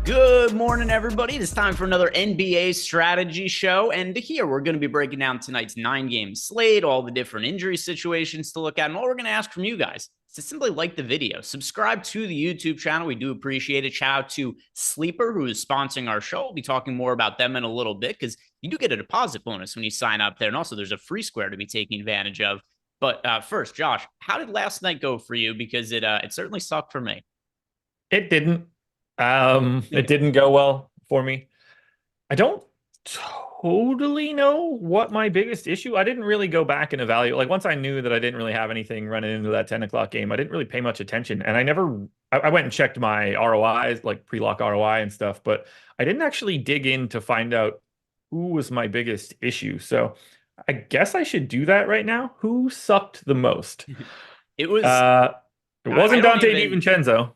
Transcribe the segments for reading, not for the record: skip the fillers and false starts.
Good morning, everybody. It's time for another NBA strategy show. And here we're going to be breaking down tonight's 9-game slate, all the different injury situations to look at. And all we're going to ask from you guys is to simply like the video, subscribe to the YouTube channel. We do appreciate it. Shout out to Sleeper, who is sponsoring our show. We'll be talking more about them in a little bit because you do get a deposit bonus when you sign up there. And also there's a free square to be taking advantage of. But first, Josh, how did last night go for you? Because it certainly sucked for me. It didn't. It didn't go well for me. I don't totally know what my biggest issue. I didn't really go back and evaluate. Like once I knew that I didn't really have anything running into that 10 o'clock game, I didn't really pay much attention. And I went and checked my ROIs, like pre-lock ROI and stuff, but I didn't actually dig in to find out who was my biggest issue. So I guess I should do that right now. Who sucked the most? It was. It wasn't Dante DiVincenzo.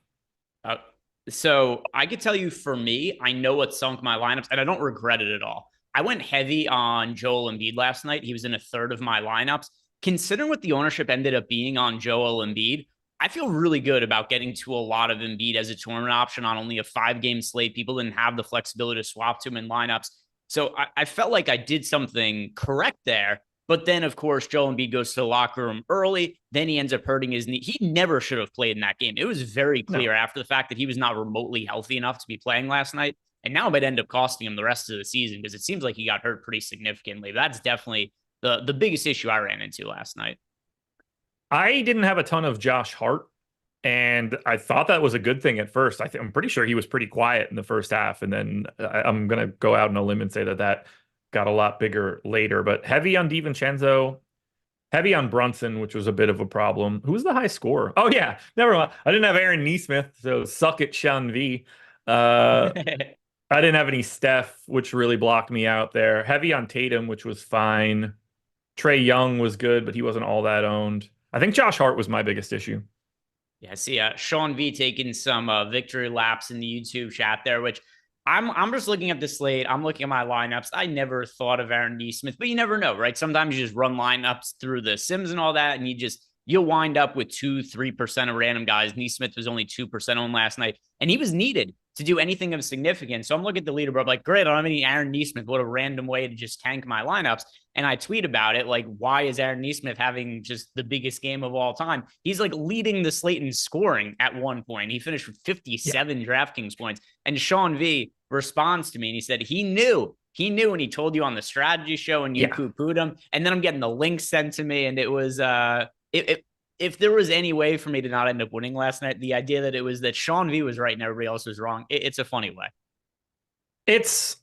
So I could tell you for me, I know what sunk my lineups, and I don't regret it at all. I went heavy on Joel Embiid last night. He was in a third of my lineups. Considering what the ownership ended up being on Joel Embiid, I feel really good about getting to a lot of Embiid as a tournament option on only a 5-game slate. People didn't have the flexibility to swap to him in lineups. So I felt like I did something correct there. But then, of course, Joel Embiid goes to the locker room early. Then he ends up hurting his knee. He never should have played in that game. It was very clear after the fact that he was not remotely healthy enough to be playing last night. And now it might end up costing him the rest of the season because it seems like he got hurt pretty significantly. That's definitely the biggest issue I ran into last night. I didn't have a ton of Josh Hart, and I thought that was a good thing at first. I'm pretty sure he was pretty quiet in the first half. And then I'm going to go out on a limb and say that got a lot bigger later, but heavy on DiVincenzo, heavy on Brunson, which was a bit of a problem. Who was the high scorer? Oh yeah, never mind. I didn't have Aaron Nesmith, so suck it, Sean V. I didn't have any Steph, which really blocked me out there. Heavy on Tatum, which was fine. Trae Young was good, but he wasn't all that owned. I think Josh Hart was my biggest issue. Yeah, I see Sean V taking some victory laps in the YouTube chat there, which I'm just looking at the slate. I'm looking at my lineups. I never thought of Aaron Nesmith, but you never know, right? Sometimes you just run lineups through the Sims and all that, and you'll wind up with 2-3% of random guys. Nesmith was only 2% on last night, and he was needed to do anything of significance. So I'm looking at the leaderboard, like, great, I don't have any Aaron Nesmith. What a random way to just tank my lineups. And I tweet about it, like, why is Aaron Nesmith having just the biggest game of all time? He's like leading the slate in scoring at one point. He finished with 57 DraftKings points. And Sean V responds to me and he said he knew and he told you on the strategy show and you poo-pooed him. And then I'm getting the link sent to me, and it was if there was any way for me to not end up winning last night, the idea that it was that Sean V was right and everybody else was wrong, it's a funny way. It's,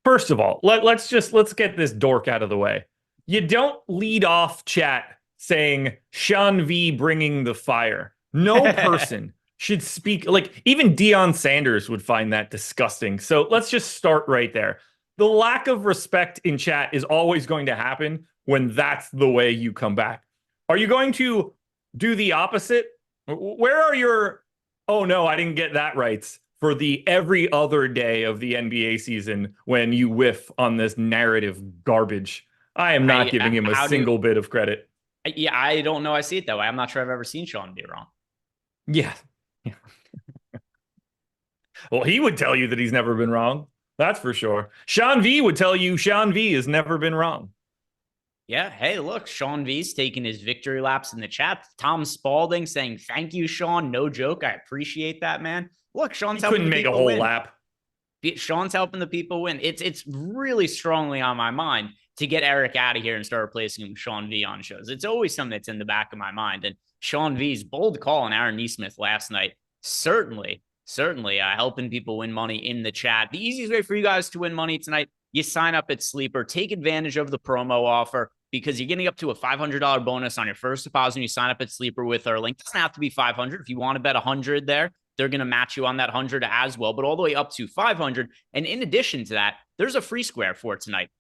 first of all, let's get this dork out of the way. You don't lead off chat saying Sean V bringing the fire. No person should speak, like even Deion Sanders would find that disgusting. So let's just start right there. The lack of respect in chat is always going to happen when that's the way you come back. Are you going to do the opposite? Where are your, oh no, I didn't get that right, for the every other day of the NBA season when you whiff on this narrative garbage? I am not giving him a single bit of credit. Yeah, I don't know. I see it that way. I'm not sure I've ever seen Sean be wrong. Yeah. Well, he would tell you that he's never been wrong. That's for sure. Sean V would tell you Sean V has never been wrong. Yeah. Hey, look, Sean V's taking his victory laps in the chat. Tom Spalding saying, thank you, Sean. No joke. I appreciate that, man. Look, Sean's helping couldn't make a whole lap. Sean's helping the people win. It's really strongly on my mind to get Eric out of here and start replacing him with Sean V on shows. It's always something that's in the back of my mind. And Sean V's bold call on Aaron Nesmith last night, certainly helping people win money in the chat. The easiest way for you guys to win money tonight, you sign up at Sleeper, take advantage of the promo offer because you're getting up to a $500 bonus on your first deposit when you sign up at Sleeper with our link. It doesn't have to be 500. If you want to bet 100 there, they're going to match you on that 100 as well, but all the way up to 500. And in addition to that, there's a free square for tonight.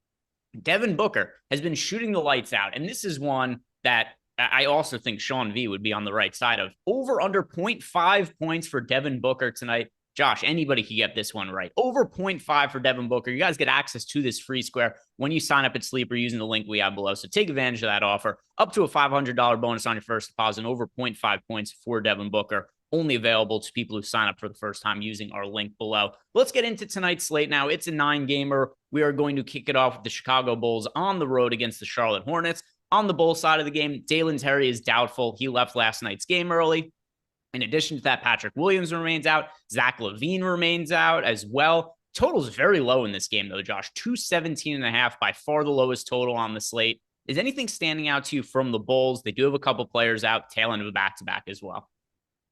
Devin Booker has been shooting the lights out, and this is one that I also think Sean V would be on the right side of. Over under 0.5 points for Devin Booker tonight. Josh, anybody can get this one right. Over 0.5 for Devin Booker. You guys get access to this free square when you sign up at Sleeper using the link we have below. So take advantage of that offer. Up to a $500 bonus on your first deposit and over 0.5 points for Devin Booker only available to people who sign up for the first time using our link below. Let's get into tonight's slate now. It's a 9-gamer. We are going to kick it off with the Chicago Bulls on the road against the Charlotte Hornets. On the Bulls side of the game, Dalen Terry is doubtful. He left last night's game early. In addition to that, Patrick Williams remains out. Zach LaVine remains out as well. Total's very low in this game, though, Josh. 217.5, by far the lowest total on the slate. Is anything standing out to you from the Bulls? They do have a couple players out, tail end of a back-to-back as well.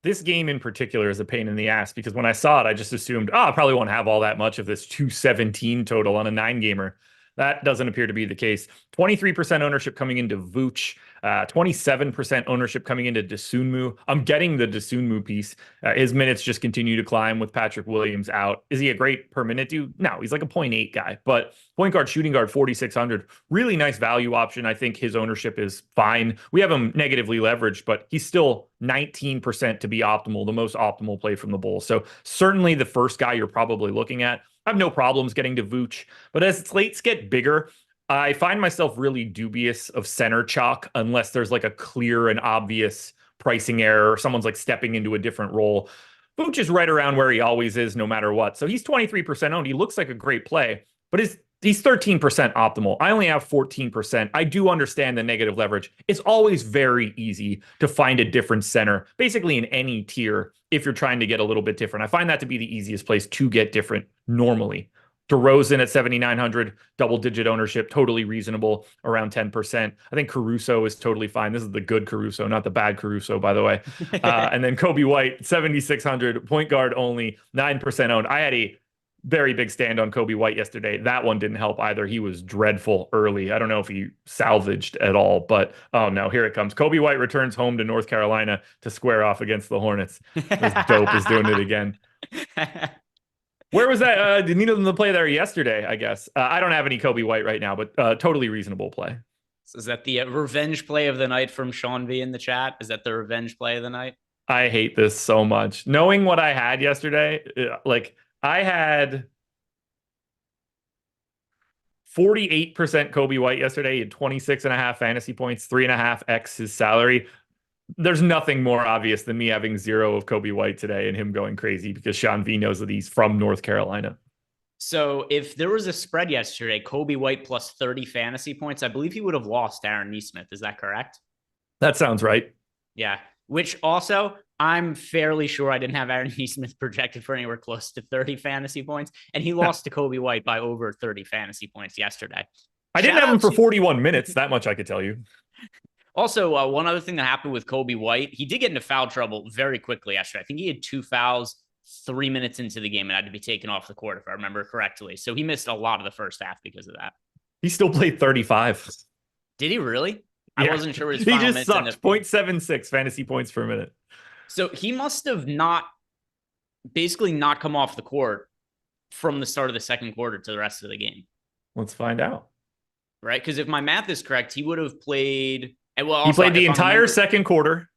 This game in particular is a pain in the ass because when I saw it, I just assumed, I probably won't have all that much of this 217 total on a 9-gamer. That doesn't appear to be the case. 23% ownership coming into Vooch, 27% ownership coming into Dosunmu. I'm getting the Dosunmu piece. His minutes just continue to climb with Patrick Williams out. Is he a great per minute dude? No, he's like a 0.8 guy, but point guard, shooting guard, 4,600. Really nice value option. I think his ownership is fine. We have him negatively leveraged, but he's still 19% to be optimal, the most optimal play from the Bulls. So certainly the first guy you're probably looking at. I have no problems getting to Vooch, but as slates get bigger, I find myself really dubious of center chalk unless there's like a clear and obvious pricing error or someone's like stepping into a different role. Vooch is right around where he always is, no matter what. So he's 23% owned. He looks like a great play, but he's 13% optimal. I only have 14%. I do understand the negative leverage. It's always very easy to find a different center, basically in any tier, if you're trying to get a little bit different. I find that to be the easiest place to get different normally. DeRozan at 7,900, double-digit ownership, totally reasonable, around 10%. I think Caruso is totally fine. This is the good Caruso, not the bad Caruso, by the way. And then Kobe White, 7,600, point guard only, 9% owned. I had a very big stand on Kobe White yesterday. That one didn't help either. He was dreadful early. I don't know if he salvaged at all, but oh no, here it comes. Kobe White returns home to North Carolina to square off against the Hornets. This dope is doing it again. Where was that? Did need them to play there yesterday, I guess. I don't have any Kobe White right now, but totally reasonable play. So is that the revenge play of the night from Sean V in the chat? Is that the revenge play of the night? I hate this so much. Knowing what I had yesterday, like I had 48% Kobe White yesterday. He had 26.5 fantasy points, 3.5x his salary. There's nothing more obvious than me having 0 of Kobe White today and him going crazy because Sean V knows that he's from North Carolina. So if there was a spread yesterday, Kobe White plus 30 fantasy points, I believe he would have lost Aaron Nesmith. Is that correct? That sounds right. Yeah. Which also, I'm fairly sure I didn't have Aaron Nesmith projected for anywhere close to 30 fantasy points. And he lost to Kobe White by over 30 fantasy points yesterday. I didn't have him for 41 minutes. That much I could tell you. Also, one other thing that happened with Kobe White, he did get into foul trouble very quickly yesterday. I think he had 2 fouls 3 minutes into the game and had to be taken off the court, if I remember correctly. So he missed a lot of the first half because of that. He still played 35. Did he really? Yeah. I wasn't sure what his he final just sucked. 0.76 fantasy points per minute. So he must have basically not come off the court from the start of the second quarter to the rest of the game. Let's find out. Right? Because if my math is correct, he would have played... Well, he played the entire second quarter.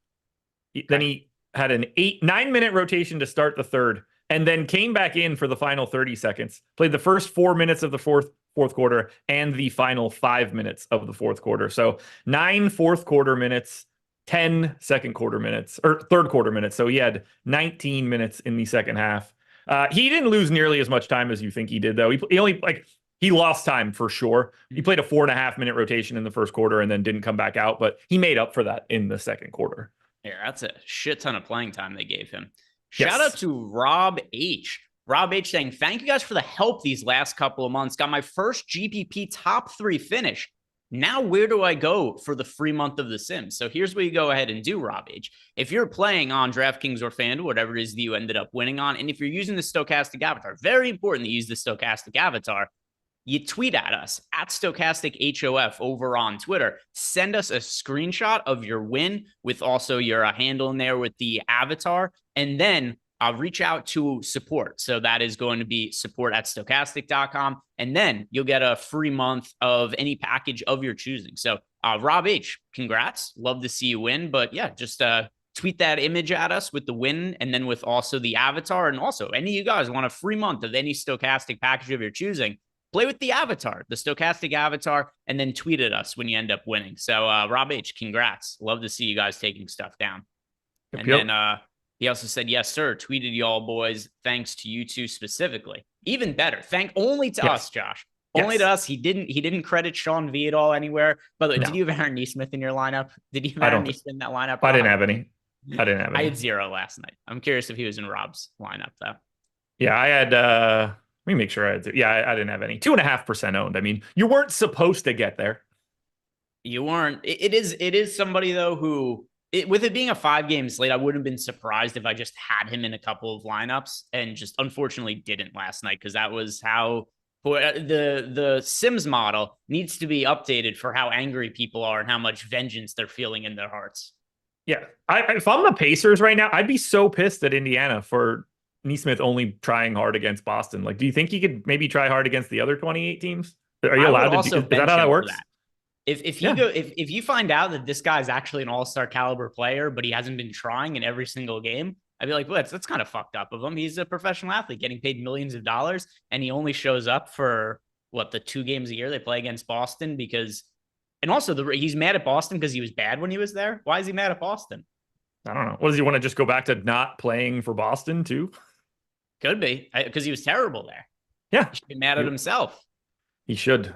Then he had an 9-minute rotation to start the third, and then came back in for the final 30 seconds. Played the first 4 minutes of the fourth quarter and the final 5 minutes of the fourth quarter. So 9 fourth quarter minutes, 10 second quarter minutes, or third quarter minutes. So he had 19 minutes in the second half. He didn't lose nearly as much time as you think he did, though. He only He lost time for sure. He played a 4.5-minute rotation in the first quarter and then didn't come back out, but he made up for that in the second quarter. Yeah, that's a shit ton of playing time they gave him. Shout out to Rob H. Rob H saying, thank you guys for the help these last couple of months. Got my first GPP top 3 finish. Now, where do I go for the free month of The Sims? So here's what you go ahead and do, Rob H. If you're playing on DraftKings or FanDuel, whatever it is that you ended up winning on, and if you're using the stochastic avatar, very important that you use the stochastic avatar, you tweet at us at StochasticHOF over on Twitter. Send us a screenshot of your win with also your handle in there with the avatar, and then I'll reach out to support. So that is going to be support@stochastic.com. And then you'll get a free month of any package of your choosing. So Rob H, congrats. Love to see you win. But yeah, just tweet that image at us with the win and then with also the avatar. And also, any of you guys want a free month of any stochastic package of your choosing, play with the avatar, the stochastic avatar, and then tweet at us when you end up winning. So Rob H, congrats. Love to see you guys taking stuff down. And then He also said, yes, sir. Tweeted y'all boys. Thanks to you two specifically. Even better. Thank only to Yes. us, Josh. Only to Yes. us. He didn't credit Sean V at all anywhere. By the way, did No, you have Aaron Neesmith in your lineup? Did you have I Aaron don't think Neesmith in that lineup I at didn't all? have any. I didn't have I any. had 0 last night. I'm curious if he was in Rob's lineup though. Yeah, I had let me make sure I had yeah, I didn't have any. 2.5% owned. I mean, you weren't supposed to get there. You weren't. It is somebody though who with it being a 5 game slate, I wouldn't have been surprised if I just had him in a couple of lineups and just unfortunately didn't last night because that was how the Sims model needs to be updated for how angry people are and how much vengeance they're feeling in their hearts. Yeah. If I'm the Pacers right now, I'd be so pissed at Indiana for Neesmith only trying hard against Boston. Like, do you think he could maybe try hard against the other 28 teams? Are you I would allowed to do, also is that bench how that him for works? that. If you Yeah. go if you find out that this guy's actually an all-star caliber player, but he hasn't been trying in every single game, I'd be like, well, that's kind of fucked up of him. He's a professional athlete getting paid millions of dollars, and he only shows up for what the 2 games a year they play against Boston because, and also he's mad at Boston because he was bad when he was there. Why is he mad at Boston? I don't know. What does he want to just go back to not playing for Boston too? Could be because he was terrible there. Yeah. He should be mad at himself. He should.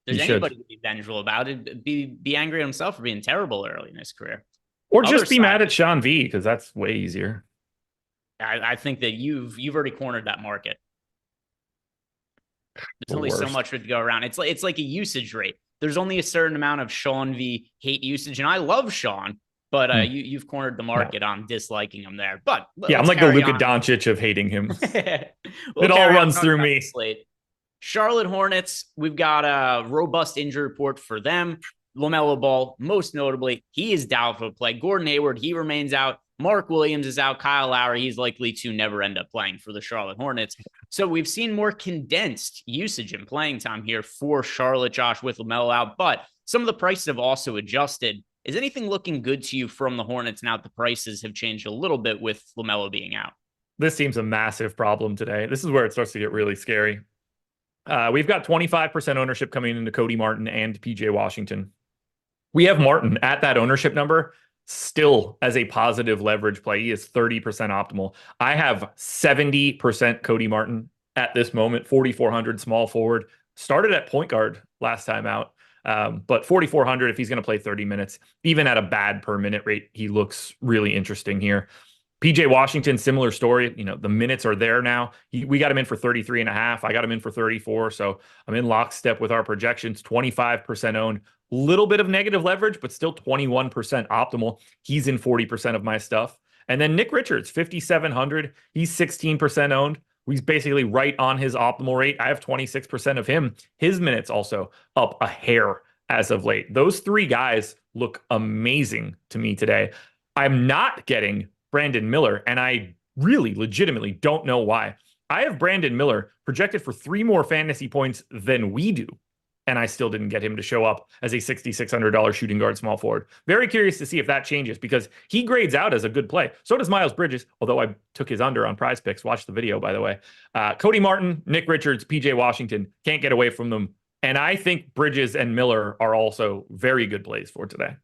There's He anybody should. to be vengeful about it. Be angry at himself for being terrible early in his career. Or Other just be side, mad at Sean V because that's way easier. I think that you've already cornered that market. There's The only so worst. much to go around. It's like a usage rate. There's only a certain amount of Sean V hate usage, and I love Sean, but you've cornered the market on disliking him there. But Yeah, I'm let's like the carry Luka on. Doncic of hating him. We'll It all carry on runs talking through about me. the slate. Charlotte Hornets, we've got a robust injury report for them. LaMelo Ball, most notably, he is doubtful to play. Gordon Hayward, he remains out. Mark Williams is out. Kyle Lowry, he's likely to never end up playing for the Charlotte Hornets. So we've seen more condensed usage and playing time here for Charlotte, Josh, with LaMelo out. But some of the prices have also adjusted. Is anything looking good to you from the Hornets now that the prices have changed a little bit with LaMelo being out? This seems a massive problem today. This is where it starts to get really scary. We've got 25% ownership coming into Cody Martin and PJ Washington. We have Martin at that ownership number still as a positive leverage play. He is 30% optimal. I have 70% Cody Martin at this moment, 4,400 small forward. Started at point guard last time out, but 4,400 if he's going to play 30 minutes. Even at a bad per minute rate, he looks really interesting here. PJ Washington, similar story. You know, the minutes are there now. We got him in for 33 and a half. I got him in for 34. So I'm in lockstep with our projections. 25% owned. Little bit of negative leverage, but still 21% optimal. He's in 40% of my stuff. And then Nick Richards, 5,700. He's 16% owned. He's basically right on his optimal rate. I have 26% of him. His minutes also up a hair as of late. Those three guys look amazing to me today. I'm not getting Brandon Miller, and I really legitimately don't know why. I have Brandon Miller projected for 3 more fantasy points than we do, and I still didn't get him to show up as a $6,600 shooting guard small forward. Very curious to see if that changes because he grades out as a good play. So does Miles Bridges, although I took his under on Prize Picks. Watch the video, by the way. Cody Martin, Nick Richards, PJ Washington, can't get away from them. And I think Bridges and Miller are also very good plays for today.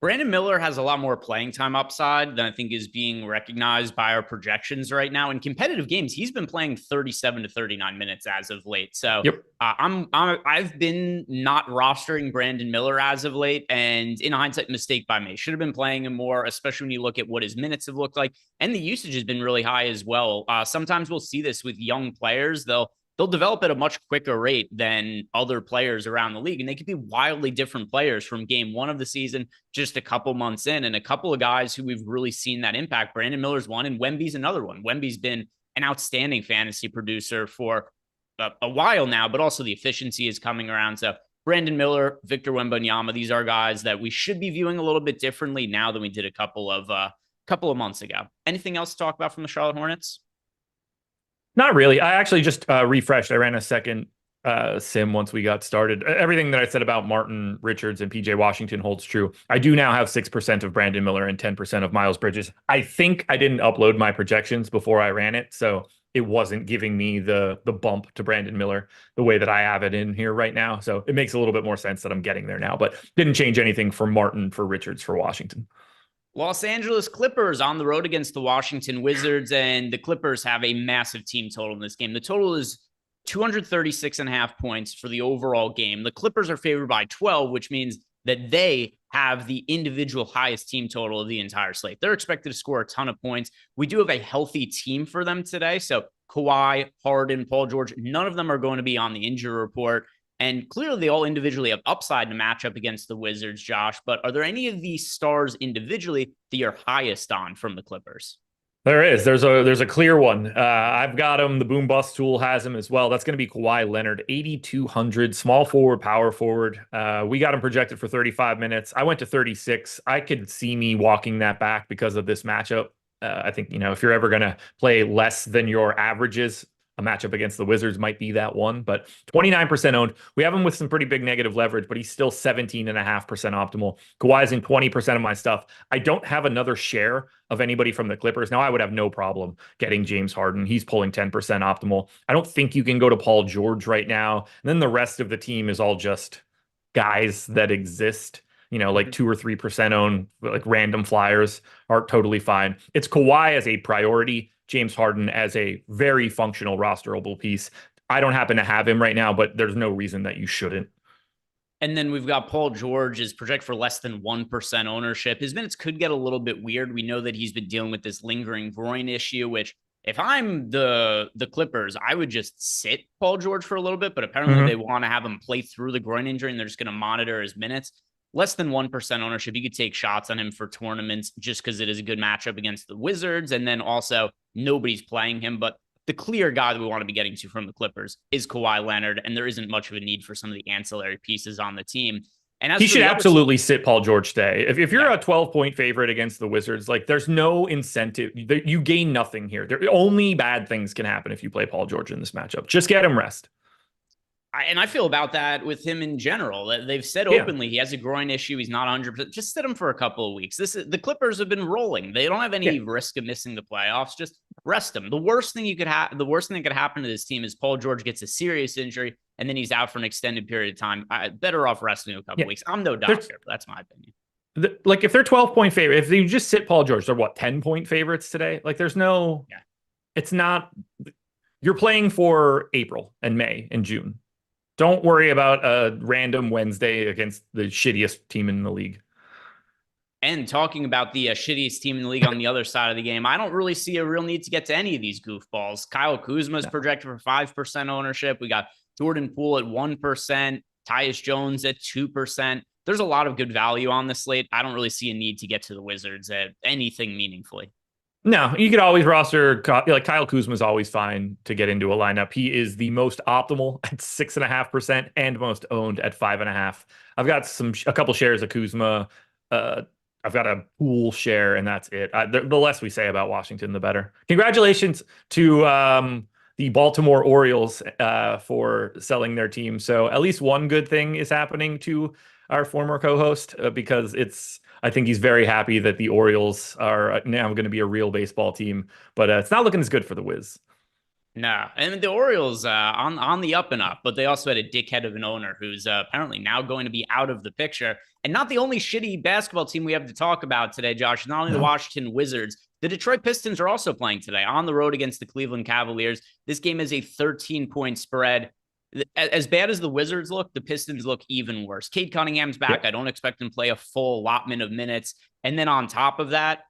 Brandon Miller has a lot more playing time upside than I think is being recognized by our projections right now. In competitive games, he's been playing 37 to 39 minutes as of late. So yep. I've been not rostering Brandon Miller as of late, and in hindsight, mistake by me. Should have been playing him more, especially when you look at what his minutes have looked like, and the usage has been really high as well. Sometimes we'll see this with young players; they'll develop at a much quicker rate than other players around the league. And they could be wildly different players from game 1 of the season, just a couple months in. And a couple of guys who we've really seen that impact. Brandon Miller's one, and Wemby's another one. Wemby's been an outstanding fantasy producer for a while now, but also the efficiency is coming around. So Brandon Miller, Victor Wembanyama, these are guys that we should be viewing a little bit differently now than we did a couple of months ago. Anything else to talk about from the Charlotte Hornets? Not really. I actually just refreshed. I ran a second sim once we got started. Everything that I said about Martin Richards and PJ Washington holds true. I do now have 6% of Brandon Miller and 10% of Miles Bridges. I think I didn't upload my projections before I ran it, so it wasn't giving me the bump to Brandon Miller the way that I have it in here right now. So it makes a little bit more sense that I'm getting there now, but didn't change anything for Martin, for Richards, for Washington. Los Angeles Clippers on the road against the Washington Wizards, and the Clippers have a massive team total in this game. The total is 236.5 points for the overall game. The Clippers are favored by 12, which means that they have the individual highest team total of the entire slate. They're expected to score a ton of points. We do have a healthy team for them today. So Kawhi, Harden, Paul George, none of them are going to be on the injury report. And clearly, they all individually have upside to match up against the Wizards, Josh. But are there any of these stars individually that you're highest on from the Clippers? There is. There's a clear one. I've got him. The Boom Bust tool has him as well. That's going to be Kawhi Leonard, 8,200, small forward, power forward. We got him projected for 35 minutes. I went to 36. I could see me walking that back because of this matchup. I think, if you're ever going to play less than your averages, a matchup against the Wizards might be that one, but 29% owned. We have him with some pretty big negative leverage, but he's still 17.5% optimal. Kawhi's in 20% of my stuff. I don't have another share of anybody from the Clippers. Now, I would have no problem getting James Harden. He's pulling 10% optimal. I don't think you can go to Paul George right now. And then the rest of the team is all just guys that exist. Like 2 or 3% own, like random flyers are totally fine. It's Kawhi as a priority, James Harden as a very functional rosterable piece. I don't happen to have him right now, but there's no reason that you shouldn't. And then we've got Paul George is projected for less than 1% ownership. His minutes could get a little bit weird. We know that he's been dealing with this lingering groin issue, which if I'm the Clippers, I would just sit Paul George for a little bit, but apparently they want to have him play through the groin injury and they're just going to monitor his minutes. Less than 1% ownership. You could take shots on him for tournaments just because it is a good matchup against the Wizards. And then also nobody's playing him. But the clear guy that we want to be getting to from the Clippers is Kawhi Leonard. And there isn't much of a need for some of the ancillary pieces on the team. And as he should absolutely sit Paul George today. If you're a 12-point favorite against the Wizards, like there's no incentive. You gain nothing here. Only bad things can happen if you play Paul George in this matchup. Just get him rest. And I feel about that with him in general. They've said openly he has a groin issue. He's not 100%. Just sit him for a couple of weeks. The Clippers have been rolling. They don't have any risk of missing the playoffs. Just rest him. The worst thing that could happen to this team is Paul George gets a serious injury and then he's out for an extended period of time. Better off resting a couple of weeks. I'm no doctor, but that's my opinion. Like if they're 12-point favorite, if you just sit Paul George, they're 10-point favorites today? Like there's no, it's not, you're playing for April and May and June. Don't worry about a random Wednesday against the shittiest team in the league. And talking about the shittiest team in the league on the other side of the game, I don't really see a real need to get to any of these goofballs. Kyle Kuzma is projected for 5% ownership. We got Jordan Poole at 1%, Tyus Jones at 2%. There's a lot of good value on this slate. I don't really see a need to get to the Wizards at anything meaningfully. No, you could always roster, like Kyle Kuzma is always fine to get into a lineup. He is the most optimal at 6.5% and most owned at 5.5%. I've got a couple shares of Kuzma. I've got a Poole share, and that's it. The less we say about Washington, the better. Congratulations to the Baltimore Orioles for selling their team. So at least one good thing is happening to our former co-host because I think he's very happy that the Orioles are now going to be a real baseball team, but it's not looking as good for the Wiz. No, and the Orioles on the up and up, but they also had a dickhead of an owner who's apparently now going to be out of the picture. And not the only shitty basketball team we have to talk about today, Josh. Not only the Washington Wizards, the Detroit Pistons are also playing today on the road against the Cleveland Cavaliers. This game is a 13-point spread. As bad as the Wizards look, the Pistons look even worse. Cade Cunningham's back. Yep. I don't expect him to play a full allotment of minutes. And then on top of that,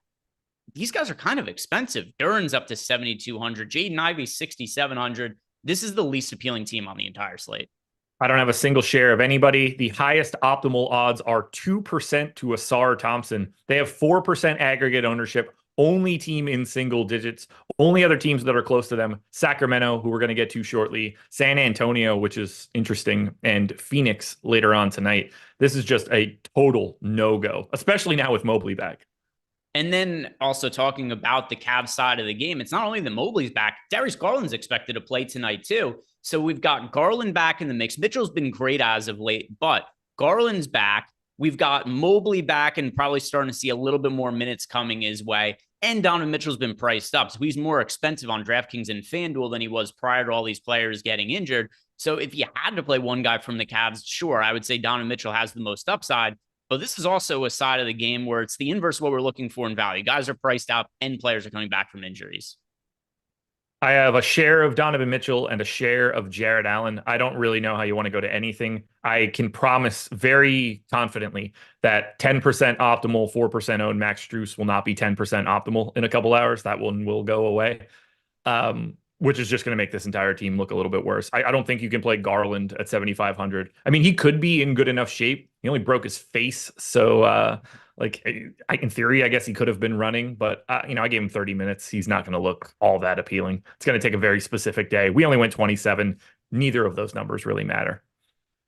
these guys are kind of expensive. Duren's up to 7,200. Jaden Ivey, 6,700. This is the least appealing team on the entire slate. I don't have a single share of anybody. The highest optimal odds are 2% to Asar Thompson. They have 4% aggregate ownership. Only team in single digits. Only other teams that are close to them: Sacramento, who we're going to get to shortly, San Antonio, which is interesting, and Phoenix later on tonight. This is just a total no-go, especially now with Mobley back. And then also talking about the Cavs side of the game, it's not only that Mobley's back, Darius Garland's expected to play tonight too. So we've got Garland back in the mix. Mitchell's been great as of late, but Garland's back. We've got Mobley back and probably starting to see a little bit more minutes coming his way. And Donovan Mitchell's been priced up. So he's more expensive on DraftKings and FanDuel than he was prior to all these players getting injured. So if you had to play one guy from the Cavs, sure, I would say Donovan Mitchell has the most upside. But this is also a side of the game where it's the inverse of what we're looking for in value. Guys are priced out and players are coming back from injuries. I have a share of Donovan Mitchell and a share of Jared Allen. I don't really know how you want to go to anything. I can promise very confidently that 10% optimal, 4% owned Max Strus will not be 10% optimal in a couple hours. That one will go away, which is just going to make this entire team look a little bit worse. I don't think you can play Garland at 7,500. I mean, he could be in good enough shape. He only broke his face. So, in theory, I guess he could have been running, but I gave him 30 minutes. He's not going to look all that appealing. It's going to take a very specific day. We only went 27. Neither of those numbers really matter.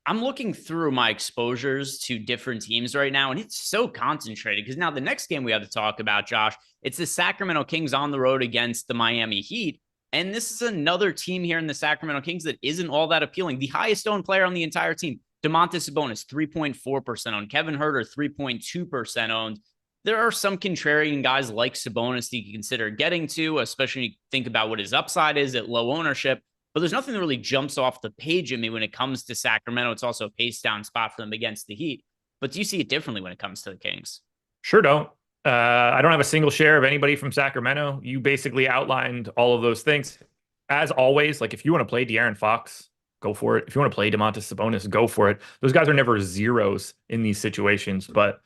I'm looking through my exposures to different teams right now, and it's so concentrated because now the next game we have to talk about, Josh, it's the Sacramento Kings on the road against the Miami Heat. And this is another team here in the Sacramento Kings that isn't all that appealing. The highest owned player on the entire team, Domantas Sabonis, 3.4% owned. Kevin Huerter, 3.2% owned. There are some contrarian guys like Sabonis that you can consider getting to, especially when you think about what his upside is at low ownership. But there's nothing that really jumps off the page at me when it comes to Sacramento. It's also a pace down spot for them against the Heat. But do you see it differently when it comes to the Kings? Sure don't. I don't have a single share of anybody from Sacramento. You basically outlined all of those things. As always, like if you want to play De'Aaron Fox, go for it. If you want to play Domantas Sabonis, go for it. Those guys are never zeros in these situations, but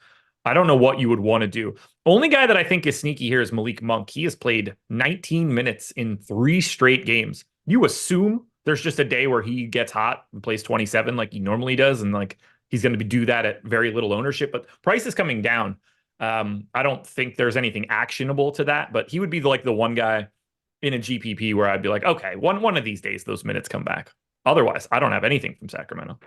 I don't know what you would want to do. Only guy that I think is sneaky here is Malik Monk. He has played 19 minutes in 3 straight games. You assume there's just a day where he gets hot and plays 27 like he normally does, and like he's going to do that at very little ownership, but price is coming down. I don't think there's anything actionable to that, but he would be the one guy in a GPP where I'd be like, okay, one of these days those minutes come back. Otherwise, I don't have anything from Sacramento.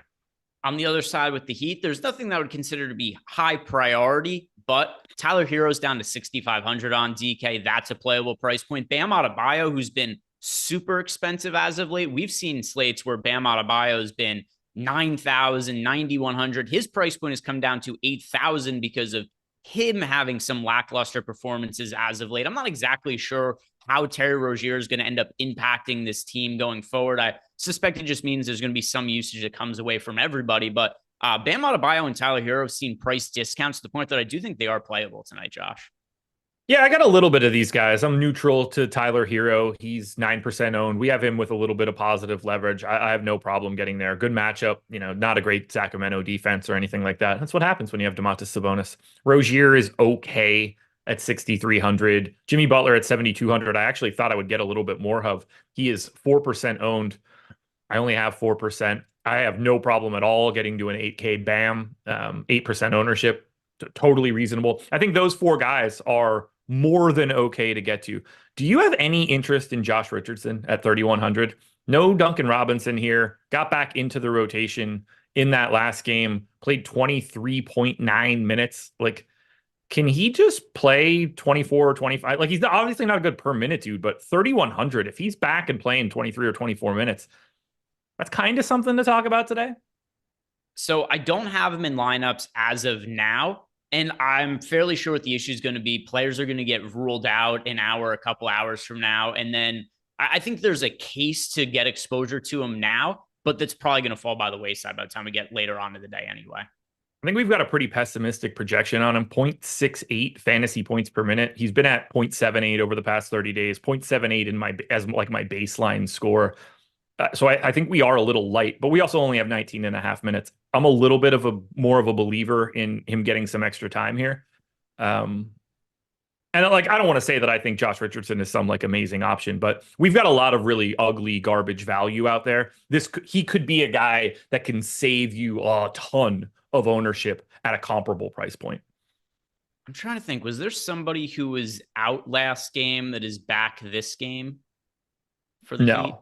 On the other side with the Heat, there's nothing that I would consider to be high priority, but Tyler Hero's down to 6,500 on DK. That's a playable price point. Bam Adebayo, who's been super expensive as of late. We've seen slates where Bam Adebayo has been 9,000, 9,100. His price point has come down to 8,000 because of him having some lackluster performances as of late. I'm not exactly sure how Terry Rozier is going to end up impacting this team going forward. I suspect it just means there's going to be some usage that comes away from everybody. But Bam Adebayo and Tyler Hero have seen price discounts to the point that I do think they are playable tonight, Josh. Yeah, I got a little bit of these guys. I'm neutral to Tyler Hero. He's 9% owned. We have him with a little bit of positive leverage. I have no problem getting there. Good matchup. Not a great Sacramento defense or anything like that. That's what happens when you have Domantas Sabonis. Rozier is okay at 6,300. Jimmy Butler at 7,200. I actually thought I would get a little bit more of. He is 4% owned. I only have 4%. I have no problem at all getting to an 8K Bam, 8% ownership. Totally reasonable. I think those 4 guys are more than okay to get to. Do you have any interest in Josh Richardson at 3,100? No Duncan Robinson here. Got back into the rotation in that last game. Played 23.9 minutes. Like, can he just play 24 or 25? Like, he's obviously not a good per minute dude, but 3,100, if he's back and playing 23 or 24 minutes, that's kind of something to talk about today. So I don't have him in lineups as of now. And I'm fairly sure what the issue is going to be. Players are going to get ruled out an hour, a couple hours from now. And then I think there's a case to get exposure to him now, but that's probably going to fall by the wayside by the time we get later on in the day anyway. I think we've got a pretty pessimistic projection on him. 0.68 fantasy points per minute. He's been at 0.78 over the past 30 days, 0.78 in my baseline score. So I think we are a little light, but we also only have 19 and a half minutes. I'm a little bit of more of a believer in him getting some extra time here. And I don't want to say that I think Josh Richardson is some amazing option, but we've got a lot of really ugly garbage value out there. He could be a guy that can save you a ton of ownership at a comparable price point. I'm trying to think, was there somebody who was out last game that is back this game for the Heat?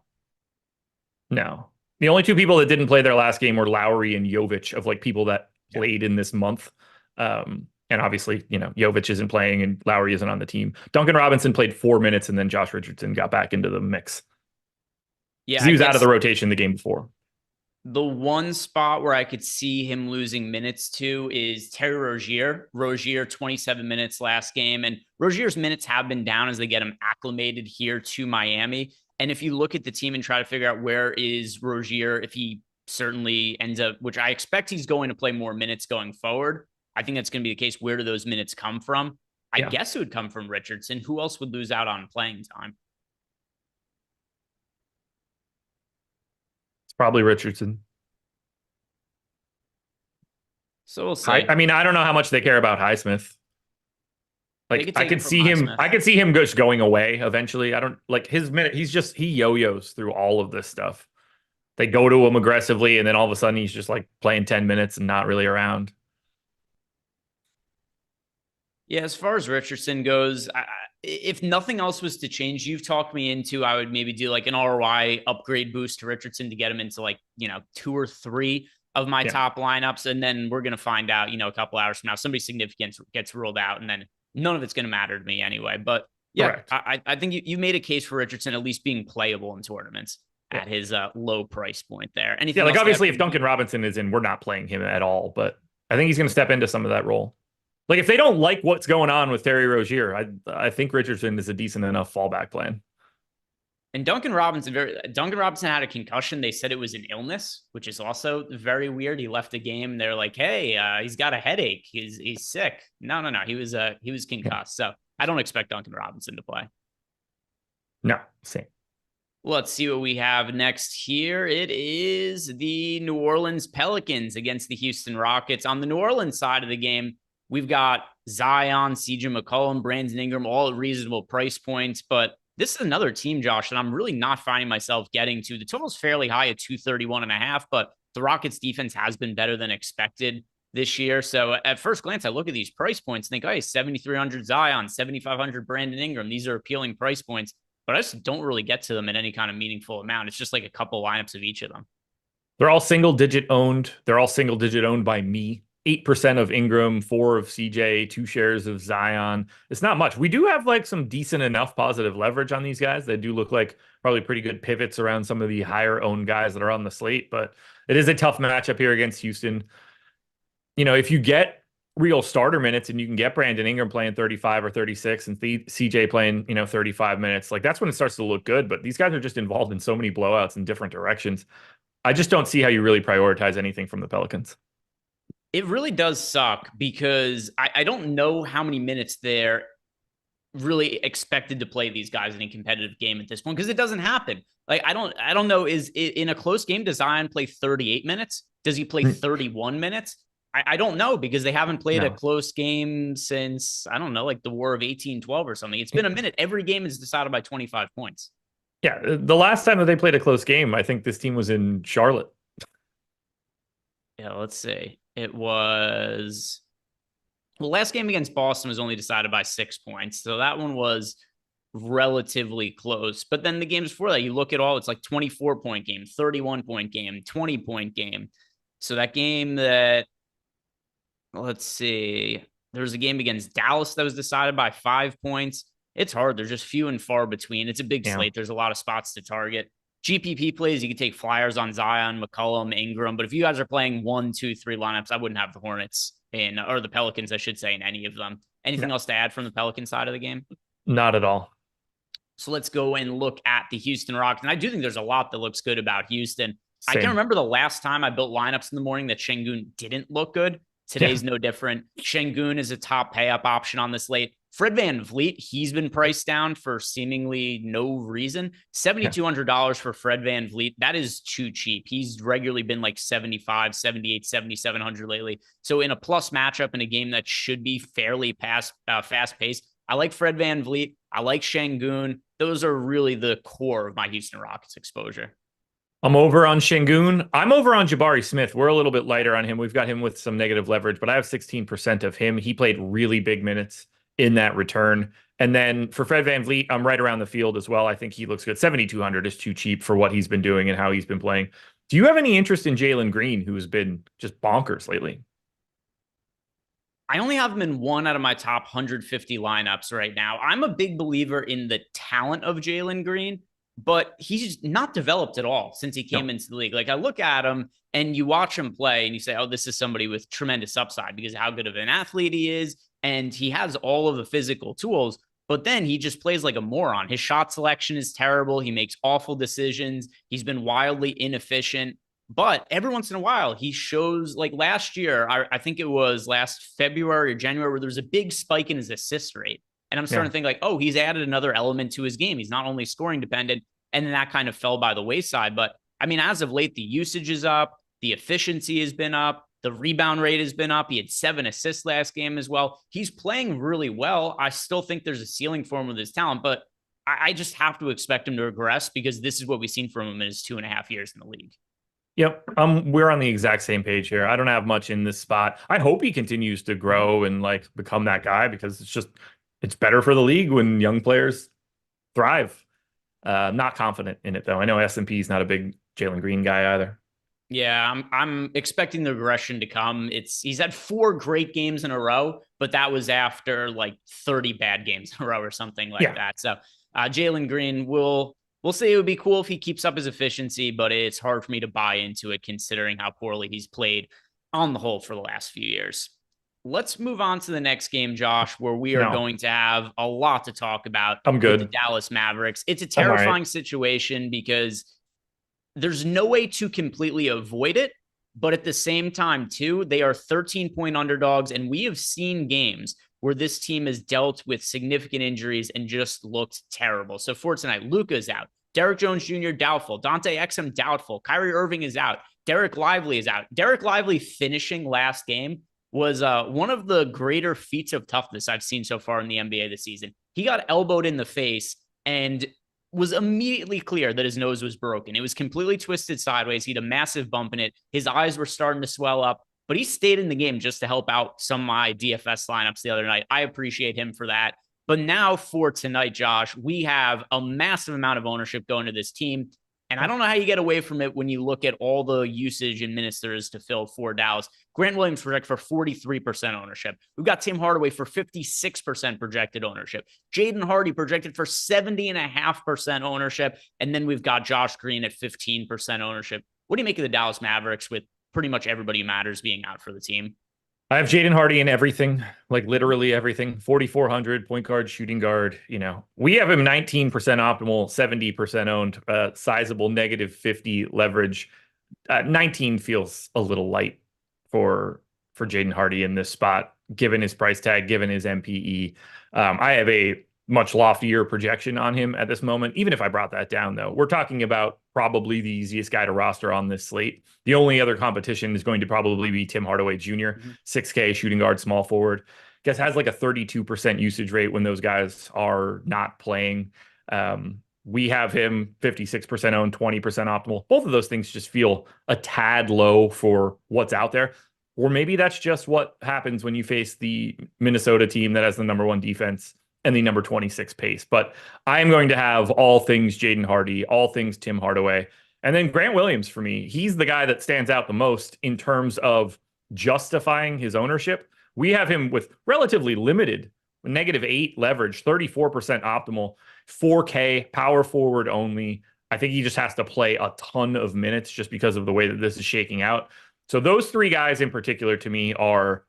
No. The only 2 people that didn't play their last game were Lowry and Jovic, of people that played in this month. And obviously, Jovic isn't playing and Lowry isn't on the team. Duncan Robinson played 4 minutes and then Josh Richardson got back into the mix. Yeah, he was out of the rotation the game before. The one spot where I could see him losing minutes to is Terry Rozier. Rozier, 27 minutes last game. And Rozier's minutes have been down as they get him acclimated here to Miami. And if you look at the team and try to figure out where is Rozier, if he certainly ends up, which I expect he's going to play more minutes going forward, I think that's going to be the case. Where do those minutes come from? I Yeah, guess it would come from Richardson. Who else would lose out on playing time? it's probably Richardson. So we'll see. I mean, I don't know how much they care about Highsmith. They Like could take it from Highsmith. I could see him just going away eventually. I don't like his minute. He yo-yos through all of this stuff. They go to him aggressively, and then all of a sudden he's just like playing 10 minutes and not really around. Yeah, as far as Richardson goes, if nothing else was to change, you've talked me into, I would maybe do like an ROI upgrade boost to Richardson to get him into like, 2 or 3 of my top lineups. And then we're going to find out, a couple hours from now, somebody significant gets ruled out, and then none of it's going to matter to me anyway. But yeah, I think you made a case for Richardson at least being playable in tournaments at his low price point there. Anything like obviously if Duncan Robinson is in, we're not playing him at all, but I think he's going to step into some of that role. Like if they don't like what's going on with Terry Rozier, I think Richardson is a decent enough fallback plan. And Duncan Robinson had a concussion. They said it was an illness, which is also very weird. He left the game. They're like, "Hey, he's got a headache. He's sick." No. He was concussed. So I don't expect Duncan Robinson to play. No, same. Let's see what we have next here. It is the New Orleans Pelicans against the Houston Rockets. On the New Orleans side of the game, we've got Zion, CJ McCollum, Brandon Ingram, all at reasonable price points. But this is another team, Josh, that I'm really not finding myself getting to. The total is fairly high at 231.5, but the Rockets defense has been better than expected this year. So at first glance, I look at these price points and think, hey, 7,300 Zion, 7,500 Brandon Ingram. These are appealing price points, but I just don't really get to them in any kind of meaningful amount. It's just like a couple lineups of each of them. They're all single digit owned. They're all single digit owned by me. 8% of Ingram, 4 of CJ, 2 shares of Zion. It's not much. We do have like some decent enough positive leverage on these guys. They do look like probably pretty good pivots around some of the higher owned guys that are on the slate, but it is a tough matchup here against Houston. If you get real starter minutes and you can get Brandon Ingram playing 35 or 36 and CJ playing, 35 minutes, like that's when it starts to look good. But these guys are just involved in so many blowouts in different directions. I just don't see how you really prioritize anything from the Pelicans. It really does suck because I don't know how many minutes they're really expected to play these guys in a competitive game at this point, because it doesn't happen. Like, I don't know, is in a close game, does Zion play 38 minutes? Does he play 31 minutes? I don't know, because they haven't played a close game since, I don't know, like the War of 1812 or something. It's been a minute. Every game is decided by 25 points. Yeah, the last time that they played a close game, I think this team was in Charlotte. Yeah, let's see. It was the last game against Boston was only decided by 6 points. So that one was relatively close. But then the games before that, you look at all, it's like 24-point game, 31-point game, 20-point game. So that game that, let's see, there was a game against Dallas that was decided by 5 points. It's hard. They're just few and far between. It's a big slate. There's a lot of spots to target. GPP plays, you can take flyers on Zion, McCollum, Ingram. But if you guys are playing 1, 2, 3 lineups, I wouldn't have the Hornets or the Pelicans, I should say, in any of them. Anything else to add from the Pelican side of the game? Not at all. So let's go and look at the Houston Rockets. And I do think there's a lot that looks good about Houston. Same. I can remember the last time I built lineups in the morning that Şengün didn't look good. Today's no different. Şengün is a top pay-up option on this slate. Fred VanVleet, he's been priced down for seemingly no reason. $7,200 for Fred VanVleet. That is too cheap. He's regularly been like 75, 78, 7,700 lately. So in a plus matchup in a game that should be fairly fast-paced, I like Fred VanVleet. I like Şengün. Those are really the core of my Houston Rockets exposure. I'm over on Şengün. I'm over on Jabari Smith. We're a little bit lighter on him. We've got him with some negative leverage, but I have 16% of him. He played really big minutes in that return. And then for Fred VanVleet, I'm right around the field as well. I think he looks good. 7,200 is too cheap for what he's been doing and how he's been playing. Do you have any interest in Jalen Green, who's been just bonkers lately? I only have him in 1 out of my top 150 lineups right now. I'm a big believer in the talent of Jalen Green, but he's not developed at all since he came into the league. Like, I look at him and you watch him play and you say, oh, this is somebody with tremendous upside because of how good of an athlete he is. And he has all of the physical tools, but then he just plays like a moron. His shot selection is terrible. He makes awful decisions. He's been wildly inefficient. But every once in a while, he shows, like last year, I think it was last February or January, where there was a big spike in his assist rate. And I'm starting Yeah. to think like, oh, he's added another element to his game. He's not only scoring dependent. And then that kind of fell by the wayside. But I mean, as of late, the usage is up, the efficiency has been up, the rebound rate has been up. He had 7 assists last game as well. He's playing really well. I still think there's a ceiling for him with his talent, but I just have to expect him to regress because this is what we've seen from him in his 2.5 years in the league. Yep. We're on the exact same page here. I don't have much in this spot. I hope he continues to grow and like become that guy because it's better for the league when young players thrive. I'm not confident in it though. I know S&P is not a big Jalen Green guy either. Yeah, I'm expecting the regression to come. He's had 4 great games in a row, but that was after like 30 bad games in a row or something like that. So Jalen Green we'll say it would be cool if he keeps up his efficiency, but it's hard for me to buy into it considering how poorly he's played on the whole for the last few years. Let's move on to the next game, Josh, where we are going to have a lot to talk about I'm good. with the Dallas Mavericks. It's a terrifying situation because there's no way to completely avoid it. But at the same time, too, they are 13-point underdogs. And we have seen games where this team has dealt with significant injuries and just looked terrible. So for tonight, Luka's out. Derrick Jones Jr. doubtful. Dante Exum doubtful. Kyrie Irving is out. Derek Lively is out. Derek Lively finishing last game was one of the greater feats of toughness I've seen so far in the NBA this season. He got elbowed in the face and was immediately clear that his nose was broken. It was completely twisted sideways. He had a massive bump in it. His eyes were starting to swell up, but he stayed in the game just to help out some of my DFS lineups the other night. I appreciate him for that. But now for tonight, Josh, we have a massive amount of ownership going to this team. And I don't know how you get away from it when you look at all the usage and minutes there is to fill for Dallas. Grant Williams projected for 43% ownership. We've got Tim Hardaway for 56% projected ownership. Jaden Hardy projected for 70.5% ownership. And then we've got Josh Green at 15% ownership. What do you make of the Dallas Mavericks with pretty much everybody who matters being out for the team? I have Jaden Hardy in everything, like literally everything. 4,400 point guard, shooting guard. We have him 19% optimal, 70% owned, sizable -50 leverage. 19 feels a little light for Jaden Hardy in this spot, given his price tag, given his MPE. I have a much loftier projection on him at this moment. Even if I brought that down, though, we're talking about probably the easiest guy to roster on this slate. The only other competition is going to probably be Tim Hardaway Jr., 6K shooting guard, small forward. Guess has like a 32% usage rate when those guys are not playing. We have him 56% owned, 20% optimal. Both of those things just feel a tad low for what's out there. Or maybe that's just what happens when you face the Minnesota team that has the #1 defense and the number 26 pace. But I'm going to have all things Jaden Hardy, all things Tim Hardaway, and then Grant Williams for me. He's the guy that stands out the most in terms of justifying his ownership. We have him with relatively limited -8 leverage, 34% optimal, 4K, power forward only. I think he just has to play a ton of minutes just because of the way that this is shaking out. So those 3 guys in particular to me are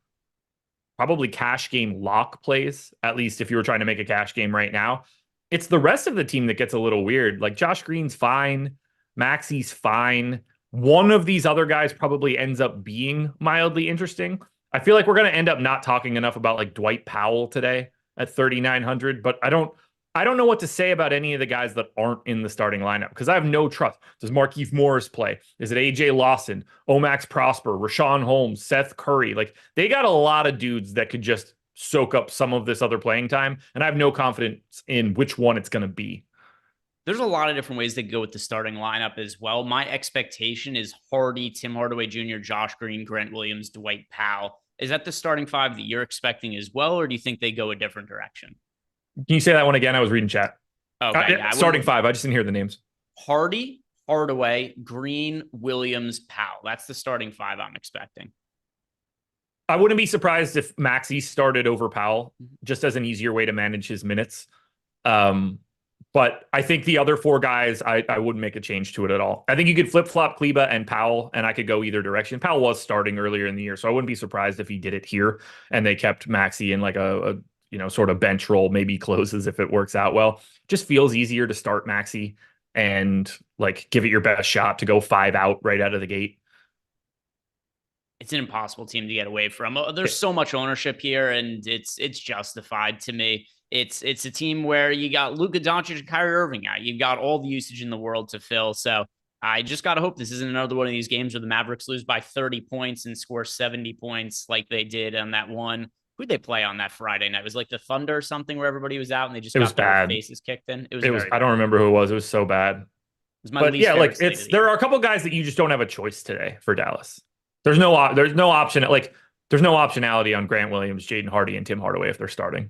probably cash game lock plays, at least if you were trying to make a cash game right now. It's the rest of the team that gets a little weird. Like Josh Green's fine. Maxi's fine. One of these other guys probably ends up being mildly interesting. I feel like we're going to end up not talking enough about like Dwight Powell today at 3,900, but I don't know what to say about any of the guys that aren't in the starting lineup because I have no trust. Does Markieff Morris play? Is it AJ Lawson, Omax Prosper, Rashawn Holmes, Seth Curry? Like they got a lot of dudes that could just soak up some of this other playing time, and I have no confidence in which one it's going to be. There's a lot of different ways to go with the starting lineup as well. My expectation is Hardy, Tim Hardaway Jr., Josh Green, Grant Williams, Dwight Powell. Is that the starting 5 that you're expecting as well, or do you think they go a different direction? Can you say that one again? I was reading chat. Okay. Starting 5. I just didn't hear the names. Hardy, Hardaway, Green, Williams, Powell. That's the starting 5 I'm expecting. I wouldn't be surprised if Maxey started over Powell, just as an easier way to manage his minutes. But I think the other 4 guys, I wouldn't make a change to it at all. I think you could flip-flop Kleba and Powell, and I could go either direction. Powell was starting earlier in the year, so I wouldn't be surprised if he did it here, and they kept Maxey in like a sort of bench role, maybe closes if it works out well. Just feels easier to start Maxey and like give it your best shot to go 5 out right out of the gate. It's an impossible team to get away from. There's so much ownership here, and it's justified to me. It's a team where you got Luka Doncic and Kyrie Irving out. You've got all the usage in the world to fill. So I just got to hope this isn't another one of these games where the Mavericks lose by 30 points and score 70 points like they did on that one. Who'd they play on that Friday night? It was like the Thunder or something where everybody was out and they just got their faces kicked in. It was I don't remember who it was. It was so bad. But yeah, like there are a couple guys that you just don't have a choice today for Dallas. There's no option. Like there's no optionality on Grant Williams, Jaden Hardy, and Tim Hardaway if they're starting.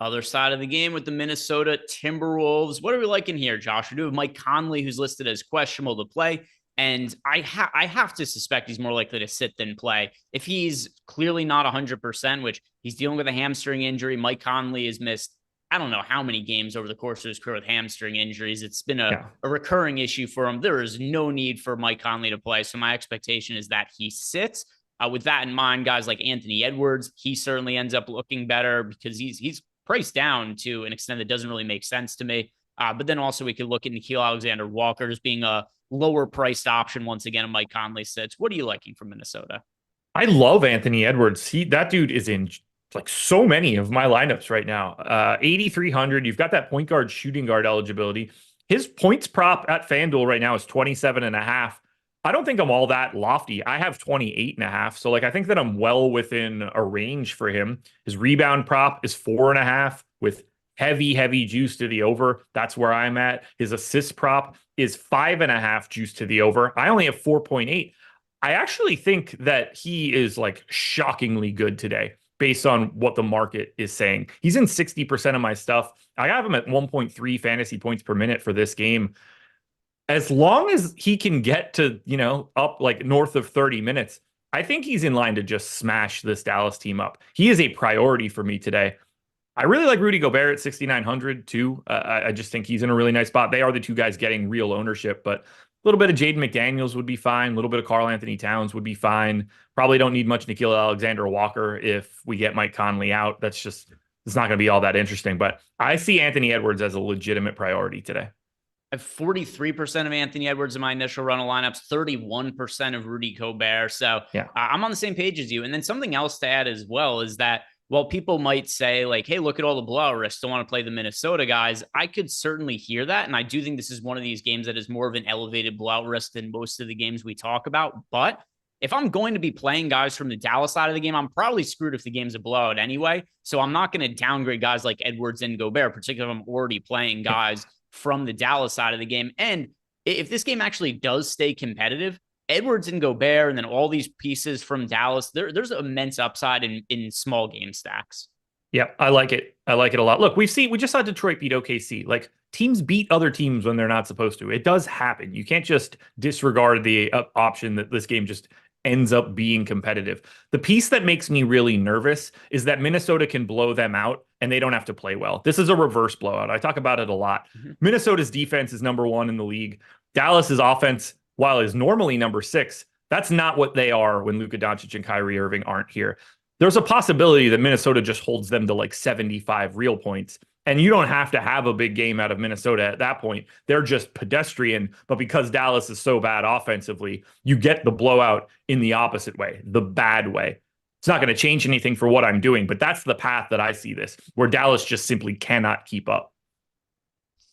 Other side of the game with the Minnesota Timberwolves. What are we liking here, Josh? We do have Mike Conley, who's listed as questionable to play. And I have to suspect he's more likely to sit than play. If he's clearly not 100%, which he's dealing with a hamstring injury, Mike Conley has missed, I don't know how many games over the course of his career with hamstring injuries. It's been a recurring issue for him. There is no need for Mike Conley to play. So my expectation is that he sits. With that in mind, guys like Anthony Edwards, he certainly ends up looking better because he's priced down to an extent that doesn't really make sense to me. But then also we could look at Nickeil Alexander-Walker as being a lower priced option once again. And Mike Conley sits. What are you liking from Minnesota? I love Anthony Edwards. That dude is in like so many of my lineups right now. 8,300. You've got that point guard, shooting guard eligibility. His points prop at FanDuel right now is 27.5. I don't think I'm all that lofty. I have 28.5. So like I think that I'm well within a range for him. His rebound prop is 4.5 with heavy juice to the over. That's where I'm at. His assist prop is 5.5 juice to the over. I only have 4.8. I actually think that he is like shockingly good today based on what the market is saying. He's in 60% of my stuff. I have him at 1.3 fantasy points per minute for this game. As long as he can get to, up like north of 30 minutes, I think he's in line to just smash this Dallas team up. He is a priority for me today. I really like Rudy Gobert at 6,900 too. I just think he's in a really nice spot. They are the two guys getting real ownership, but a little bit of Jaden McDaniels would be fine. A little bit of Karl Anthony Towns would be fine. Probably don't need much Nickeil Alexander-Walker if we get Mike Conley out. It's not going to be all that interesting, but I see Anthony Edwards as a legitimate priority today. I have 43% of Anthony Edwards in my initial run of lineups, 31% of Rudy Gobert. So yeah, I'm on the same page as you. And then something else to add as well is that while people might say like, hey, look at all the blowout risks, don't want to play the Minnesota guys, I could certainly hear that. And I do think this is one of these games that is more of an elevated blowout risk than most of the games we talk about. But if I'm going to be playing guys from the Dallas side of the game, I'm probably screwed if the game's a blowout anyway. So I'm not going to downgrade guys like Edwards and Gobert, particularly if I'm already playing guys from the Dallas side of the game. And if this game actually does stay competitive, Edwards and Gobert and then all these pieces from Dallas, there's immense upside in small game stacks. Yeah, I like it. I like it a lot. Look, we just saw Detroit beat OKC. Like teams beat other teams when they're not supposed to. It does happen. You can't just disregard the option that this game just ends up being competitive. The piece that makes me really nervous is that Minnesota can blow them out and they don't have to play well. This is a reverse blowout. I talk about it a lot. Minnesota's defense is number 1 in the league. Dallas's offense, while is normally number 6, that's not what they are when Luka Doncic and Kyrie Irving aren't here. There's a possibility that Minnesota just holds them to like 75 real points. And you don't have to have a big game out of Minnesota at that point. They're just pedestrian. But because Dallas is so bad offensively, you get the blowout in the opposite way, the bad way. It's not going to change anything for what I'm doing, but that's the path that I see this, where Dallas just simply cannot keep up.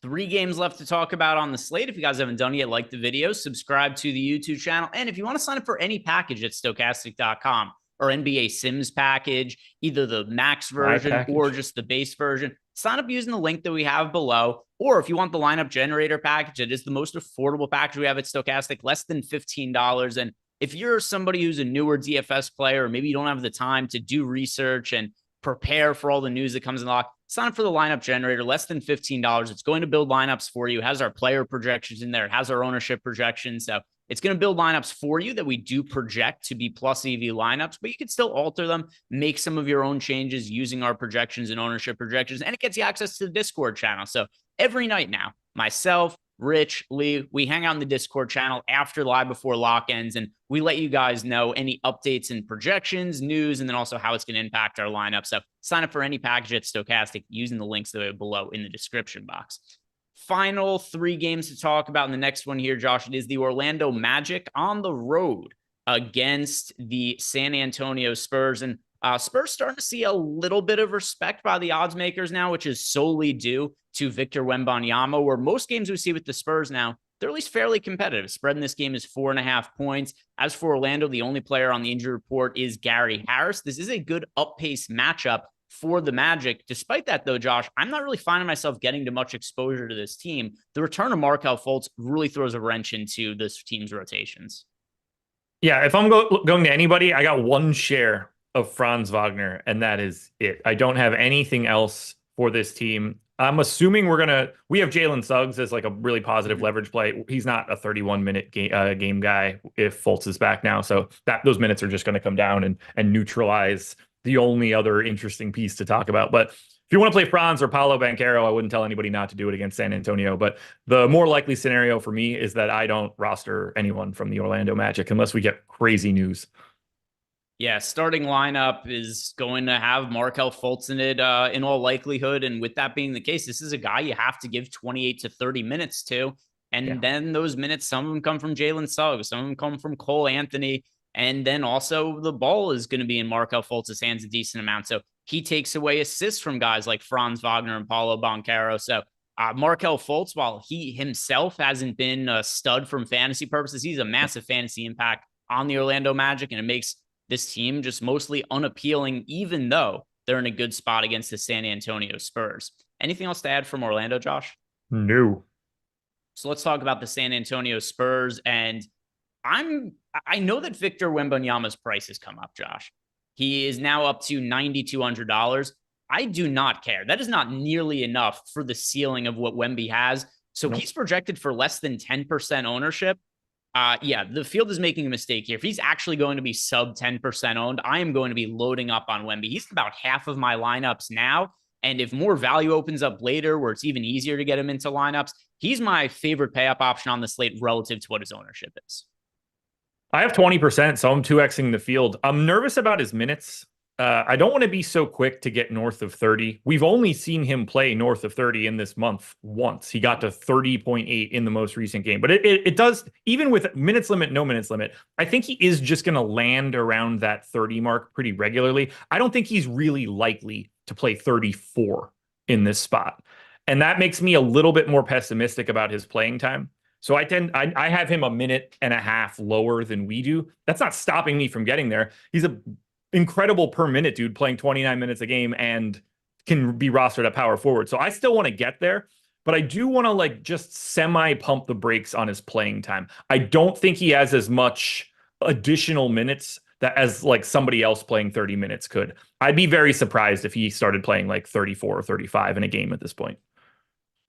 3 games left to talk about on the slate. If you guys haven't done it yet, like the video, subscribe to the YouTube channel. And if you want to sign up for any package at Stokastic.com or NBA Sims package, either the max version or just the base version, sign up using the link that we have below. Or if you want the lineup generator package, it is the most affordable package we have at Stokastic, less than $15. And if you're somebody who's a newer DFS player, or maybe you don't have the time to do research and prepare for all the news that comes in the lock, sign up for the lineup generator, less than $15. It's going to build lineups for you. It has our player projections in there. It has our ownership projections. So it's going to build lineups for you that we do project to be plus EV lineups, but you can still alter them, make some of your own changes using our projections and ownership projections, and it gets you access to the Discord channel. So every night now, myself, Rich, Lee, we hang out in the Discord channel after live before lock ends, and we let you guys know any updates and projections, news, and then also how it's going to impact our lineup. So sign up for any package at Stokastic using the links that are below in the description box. Final three games to talk about in the next one here, Josh. It is the Orlando Magic on the road against the San Antonio Spurs. And Spurs starting to see a little bit of respect by the odds makers now, which is solely due to Victor Wembanyama, where most games we see with the Spurs now, they're at least fairly competitive. Spread in this game is 4.5 points. As for Orlando, the only player on the injury report is Gary Harris. This is a good up-pace matchup for the Magic. Despite that, though, Josh, I'm not really finding myself getting to much exposure to this team. The return of Markelle Fultz really throws a wrench into this team's rotations. Yeah, if I'm going to anybody, I got one share of Franz Wagner, and that is it. I don't have anything else for this team. I'm assuming we have Jalen Suggs as like a really positive leverage play. He's not a 31-minute game guy if Fultz is back now. So those minutes are just going to come down and neutralize the only other interesting piece to talk about. But if you want to play Franz or Paolo Banchero, I wouldn't tell anybody not to do it against San Antonio. But the more likely scenario for me is that I don't roster anyone from the Orlando Magic unless we get crazy news. Yeah, starting lineup is going to have Markelle Fultz in it in all likelihood. And with that being the case, this is a guy you have to give 28 to 30 minutes to. And then those minutes, some of them come from Jalen Suggs, some of them come from Cole Anthony. And then also the ball is going to be in Markelle Fultz's hands a decent amount. So he takes away assists from guys like Franz Wagner and Paolo Banchero. So Markelle Fultz, while he himself hasn't been a stud from fantasy purposes, he's a massive fantasy impact on the Orlando Magic. And it makes this team just mostly unappealing, even though they're in a good spot against the San Antonio Spurs. Anything else to add from Orlando, Josh? No. So let's talk about the San Antonio Spurs. And I know that Victor Wembanyama's price has come up, Josh. He is now up to $9,200. I do not care. That is not nearly enough for the ceiling of what Wemby has. So he's projected for less than 10% ownership. Yeah, the field is making a mistake here. If he's actually going to be sub 10% owned, I am going to be loading up on Wemby. He's about half of my lineups now. And if more value opens up later where it's even easier to get him into lineups, he's my favorite pay up option on the slate relative to what his ownership is. I have 20%, so I'm 2xing the field. I'm nervous about his minutes. I don't want to be so quick to get north of 30. We've only seen him play north of 30 in this month once. He got to 30.8 in the most recent game. But it does, even with minutes limit, no minutes limit, I think he is just going to land around that 30 mark pretty regularly. I don't think he's really likely to play 34 in this spot. And that makes me a little bit more pessimistic about his playing time. So I have him a minute and a half lower than we do. That's not stopping me from getting there. He's a incredible per minute dude playing 29 minutes a game and can be rostered at power forward. So I still want to get there, but I do want to like just semi pump the brakes on his playing time. I don't think he has as much additional minutes that as like somebody else playing 30 minutes could. I'd be very surprised if he started playing like 34 or 35 in a game at this point.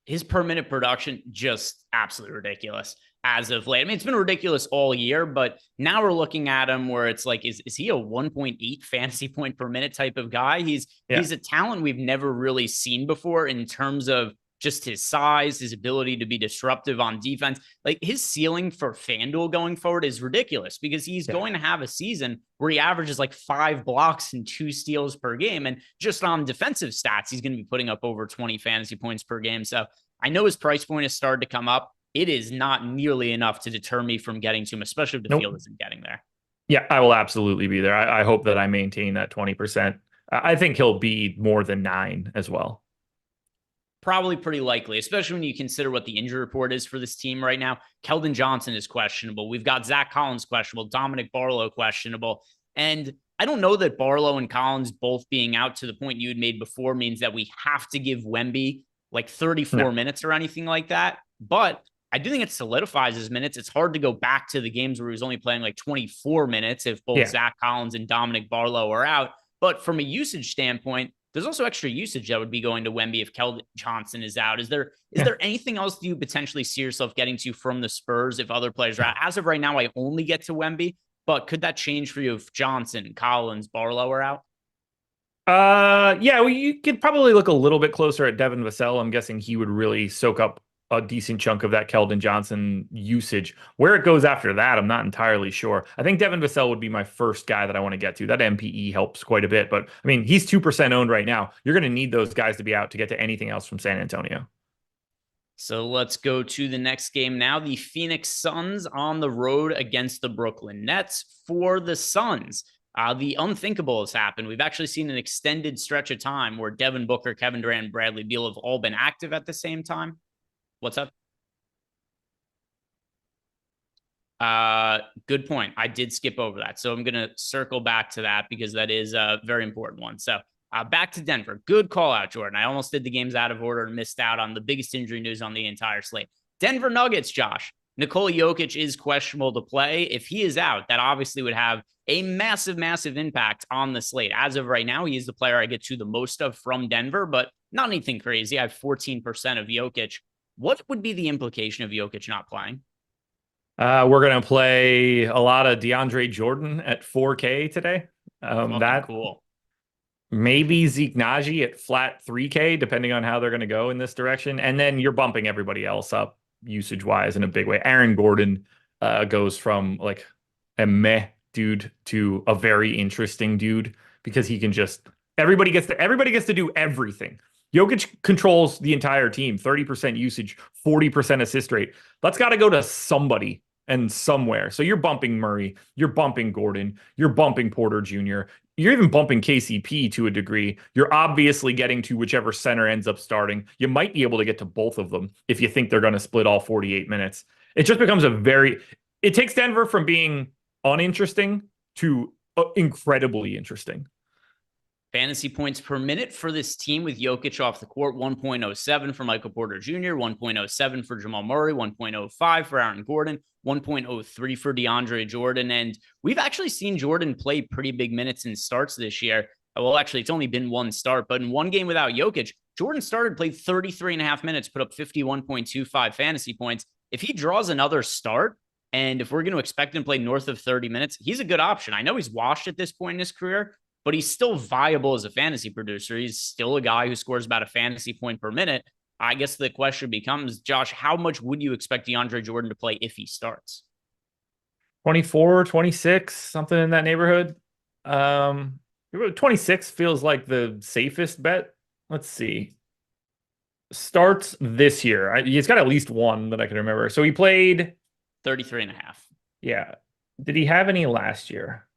His per minute production, just absolutely ridiculous as of late. I mean, it's been ridiculous all year, but now we're looking at him where it's like, is he a 1.8 fantasy point per minute type of guy? He's a talent we've never really seen before in terms of just his size, his ability to be disruptive on defense. Like his ceiling for FanDuel going forward is ridiculous because he's going to have a season where he averages like 5 blocks and 2 steals per game. And just on defensive stats, he's going to be putting up over 20 fantasy points per game. So I know his price point has started to come up. It is not nearly enough to deter me from getting to him, especially if the field isn't getting there. Yeah, I will absolutely be there. I hope that I maintain that 20%. I think he'll be more than 9 as well. Probably pretty likely, especially when you consider what the injury report is for this team right now. Keldon Johnson is questionable. We've got Zach Collins questionable, Dominic Barlow questionable. And I don't know that Barlow and Collins both being out to the point you had made before means that we have to give Wemby like 34 minutes or anything like that. But I do think it solidifies his minutes. It's hard to go back to the games where he was only playing like 24 minutes if both Zach Collins and Dominic Barlow are out. But from a usage standpoint, there's also extra usage that would be going to Wemby if Keldon Johnson is out. Is there anything else you potentially see yourself getting to from the Spurs if other players are out? As of right now, I only get to Wemby, but could that change for you if Johnson, Collins, Barlow are out? Yeah, well, you could probably look a little bit closer at Devin Vassell. I'm guessing he would really soak up a decent chunk of that Keldon Johnson usage. Where it goes after that, I'm not entirely sure. I think Devin Vassell would be my first guy that I want to get to. That MPE helps quite a bit, but I mean, he's 2% owned right now. You're going to need those guys to be out to get to anything else from San Antonio. So let's go to the next game now. The Phoenix Suns on the road against the Brooklyn Nets. For the Suns, the unthinkable has happened. We've actually seen an extended stretch of time where Devin Booker, Kevin Durant, and Bradley Beal have all been active at the same time. What's up? Good point. I did skip over that. So I'm going to circle back to that because that is a very important one. So back to Denver. Good call out, Jordan. I almost did the games out of order and missed out on the biggest injury news on the entire slate. Denver Nuggets, Josh. Nikola Jokic is questionable to play. If he is out, that obviously would have a massive, massive impact on the slate. As of right now, he is the player I get to the most of from Denver, but not anything crazy. I have 14% of Jokic. What would be the implication of Jokic not playing? We're going to play a lot of DeAndre Jordan at 4K today. Fucking cool. Maybe Zeke Naji at flat 3K, depending on how they're going to go in this direction. And then you're bumping everybody else up usage-wise in a big way. Aaron Gordon goes from like a meh dude to a very interesting dude because he can just everybody gets to do everything. Jokic controls the entire team, 30% usage, 40% assist rate. That's got to go to somebody and somewhere. So you're bumping Murray, you're bumping Gordon, you're bumping Porter Jr., you're even bumping KCP to a degree. You're obviously getting to whichever center ends up starting. You might be able to get to both of them if you think they're going to split all 48 minutes. It just becomes it takes Denver from being uninteresting to incredibly interesting. Fantasy points per minute for this team with Jokic off the court, 1.07 for Michael Porter Jr., 1.07 for Jamal Murray, 1.05 for Aaron Gordon, 1.03 for DeAndre Jordan. And we've actually seen Jordan play pretty big minutes in starts this year. Well, actually, it's only been one start, but in one game without Jokic, Jordan played 33 and a half minutes, put up 51.25 fantasy points. If he draws another start, and if we're going to expect him to play north of 30 minutes, he's a good option. I know he's washed at this point in his career, but he's still viable as a fantasy producer. He's still a guy who scores about a fantasy point per minute. I guess the question becomes, Josh, how much would you expect DeAndre Jordan to play if he starts? 24, 26, something in that neighborhood. 26 feels like the safest bet. Let's see. Starts this year. He's got at least one that I can remember. So he played 33 and a half. Yeah. Did he have any last year?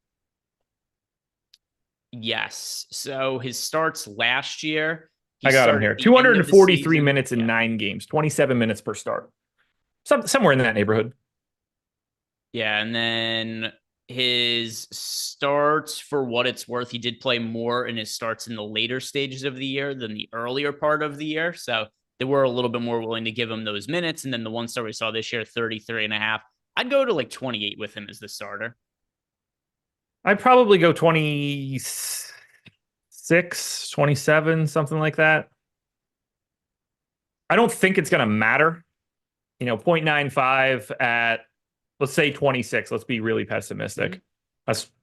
Yes. So his starts last year. I got him here. 243 minutes in 9 games, 27 minutes per start. Somewhere in that neighborhood. Yeah. And then his starts, for what it's worth, he did play more in his starts in the later stages of the year than the earlier part of the year. So they were a little bit more willing to give him those minutes. And then the one star we saw this year, 33 and a half. I'd go to like 28 with him as the starter. I'd probably go 26, 27, something like that. I don't think it's going to matter. 0.95 at, let's say 26. Let's be really pessimistic.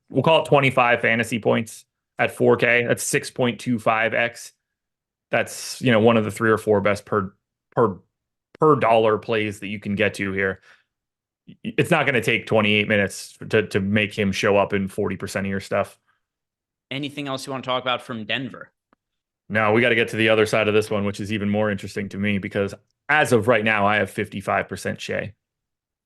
We'll call it 25 fantasy points at 4K. That's 6.25x. That's, one of the 3 or 4 best per dollar plays that you can get to here. It's not going to take 28 minutes to make him show up in 40% of your stuff. Anything else you want to talk about from Denver? No, we got to get to the other side of this one, which is even more interesting to me because as of right now, I have 55% Shea.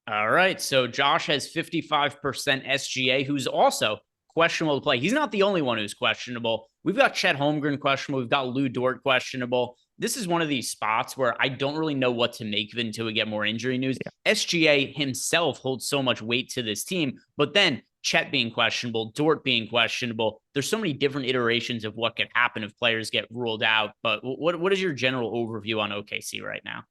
All right. So Josh has 55% SGA, who's also questionable to play. He's not the only one who's questionable. We've got Chet Holmgren questionable. We've got Lou Dort questionable. This is one of these spots where I don't really know what to make of it until we get more injury news. Yeah. SGA himself holds so much weight to this team, but then Chet being questionable, Dort being questionable. There's so many different iterations of what could happen if players get ruled out. But what is your general overview on OKC right now?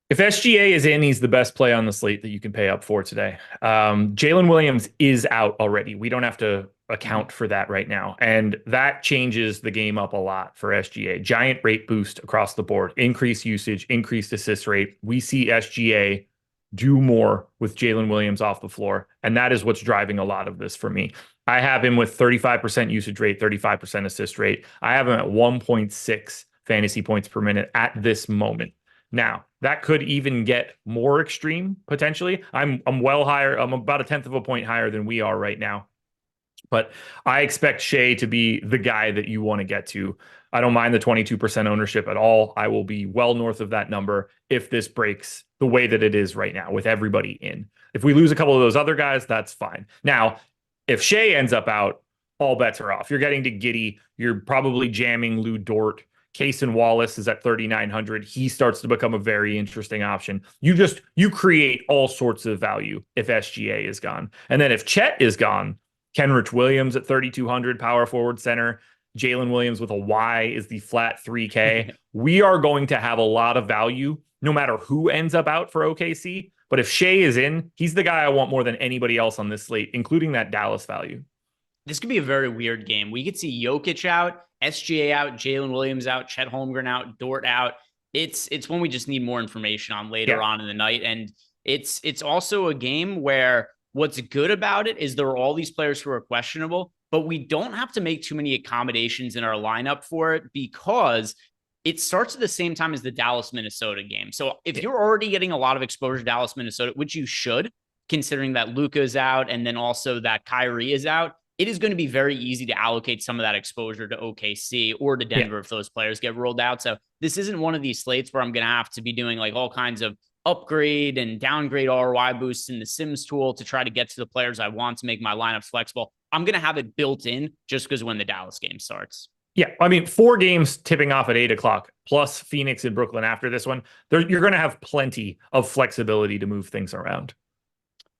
If SGA is in, he's the best play on the slate that you can pay up for today. Jalen Williams is out already. We don't have to account for that right now. And that changes the game up a lot for SGA. Giant rate boost across the board, increased usage, increased assist rate. We see SGA do more with Jalen Williams off the floor. And that is what's driving a lot of this for me. I have him with 35% usage rate, 35% assist rate. I have him at 1.6 fantasy points per minute at this moment. Now, that could even get more extreme, potentially. I'm well higher. I'm about a tenth of a point higher than we are right now. But I expect Shea to be the guy that you want to get to. I don't mind the 22% ownership at all. I will be well north of that number if this breaks the way that it is right now with everybody in. If we lose a couple of those other guys, that's fine. Now, if Shea ends up out, all bets are off. You're getting to Giddey. You're probably jamming Lou Dort. Cason Wallace is at 3,900. He starts to become a very interesting option. You create all sorts of value if SGA is gone. And then if Chet is gone, Kenrich Williams at 3,200, power forward center. Jalen Williams with a Y is the flat 3K. We are going to have a lot of value no matter who ends up out for OKC. But if Shea is in, he's the guy I want more than anybody else on this slate, including that Dallas value. This could be a very weird game. We could see Jokic out, SGA out, Jalen Williams out, Chet Holmgren out, Dort out. It's one we just need more information on later on in the night. And it's also a game where what's good about it is there are all these players who are questionable, but we don't have to make too many accommodations in our lineup for it because it starts at the same time as the Dallas-Minnesota game. So if you're already getting a lot of exposure to Dallas-Minnesota, which you should, considering that Luka's out and then also that Kyrie is out, it is going to be very easy to allocate some of that exposure to OKC or to Denver if those players get rolled out. So this isn't one of these slates where I'm going to have to be doing like all kinds of upgrade and downgrade ROI boosts in the Sims tool to try to get to the players I want to make my lineups flexible. I'm going to have it built in just because when the Dallas game starts. Yeah, I mean, 4 games tipping off at 8 o'clock, plus Phoenix and Brooklyn after this one. You're going to have plenty of flexibility to move things around.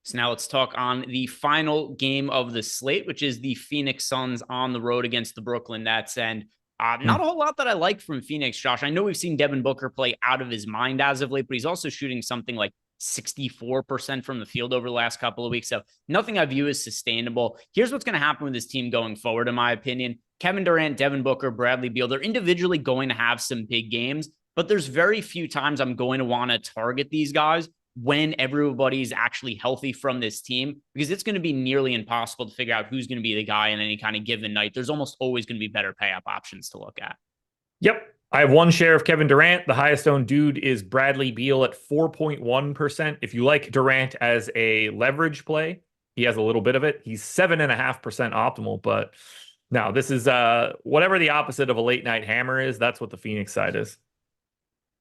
So now let's talk on the final game of the slate, which is the Phoenix Suns on the road against the Brooklyn Nets. And not a whole lot that I like from Phoenix, Josh. I know we've seen Devin Booker play out of his mind as of late, but he's also shooting something like 64% from the field over the last couple of weeks. So nothing I view as sustainable. Here's what's going to happen with this team going forward, in my opinion. Kevin Durant, Devin Booker, Bradley Beal, they're individually going to have some big games, but there's very few times I'm going to want to target these guys when everybody's actually healthy from this team, because it's going to be nearly impossible to figure out who's going to be the guy in any kind of given night. There's almost always going to be better pay up options to look at. Yep. I have 1 share of Kevin Durant. The highest owned dude is Bradley Beal at 4.1%. If you like Durant as a leverage play, he has a little bit of it. He's 7.5% optimal, but no, this is whatever the opposite of a late night hammer is. That's what the Phoenix side is.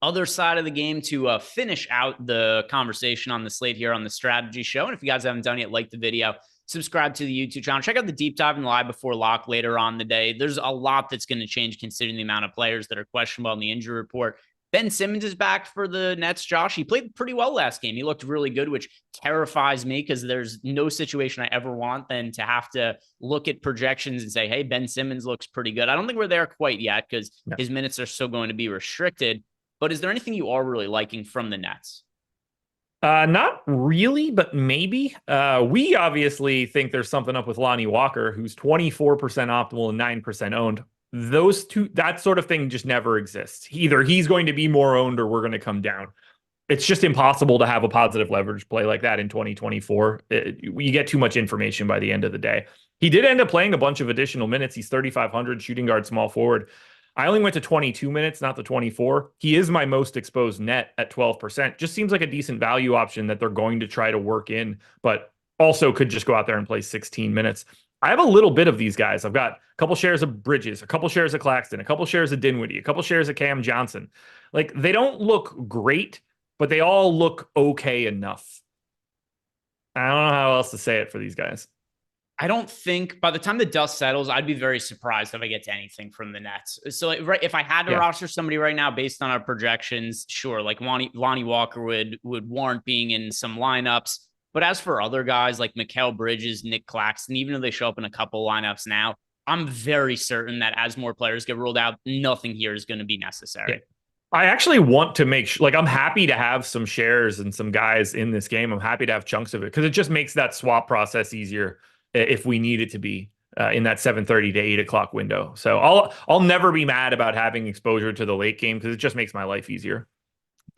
Other side of the game to finish out the conversation on the slate here on the strategy show. And if you guys haven't done yet, like the video, subscribe to the YouTube channel, check out the deep dive and live before lock later on the day. There's a lot that's going to change considering the amount of players that are questionable in the injury report. Ben Simmons is back for the Nets, Josh. He played pretty well last game. He looked really good, which terrifies me because there's no situation I ever want than to have to look at projections and say, hey, Ben Simmons looks pretty good. I don't think we're there quite yet because his minutes are still going to be restricted. But is there anything you are really liking from the Nets? Not really, but maybe. We obviously think there's something up with Lonnie Walker, who's 24% optimal and 9% owned. Those two, that sort of thing just never exists. Either he's going to be more owned or we're going to come down. It's just impossible to have a positive leverage play like that in 2024. You get too much information by the end of the day. He did end up playing a bunch of additional minutes. He's 3,500 shooting guard, small forward. I only went to 22 minutes, not the 24. He is my most exposed net at 12%. Just seems like a decent value option that they're going to try to work in, but also could just go out there and play 16 minutes. I have a little bit of these guys. I've got a couple shares of Bridges, a couple shares of Claxton, a couple shares of Dinwiddie, a couple shares of Cam Johnson. Like, they don't look great, but they all look okay enough. I don't know how else to say it for these guys. I don't think by the time the dust settles, I'd be very surprised if I get to anything from the Nets. So if I had to roster somebody right now based on our projections, sure, like Lonnie Walker would warrant being in some lineups. But as for other guys like Mikal Bridges, Nick Claxton, even if they show up in a couple lineups now, I'm very certain that as more players get ruled out, nothing here is going to be necessary. Yeah. I actually want to make sure, like, I'm happy to have some shares and some guys in this game. I'm happy to have chunks of it because it just makes that swap process easier if we need it to be in that 7:30 to 8 o'clock window. So I'll never be mad about having exposure to the late game because it just makes my life easier.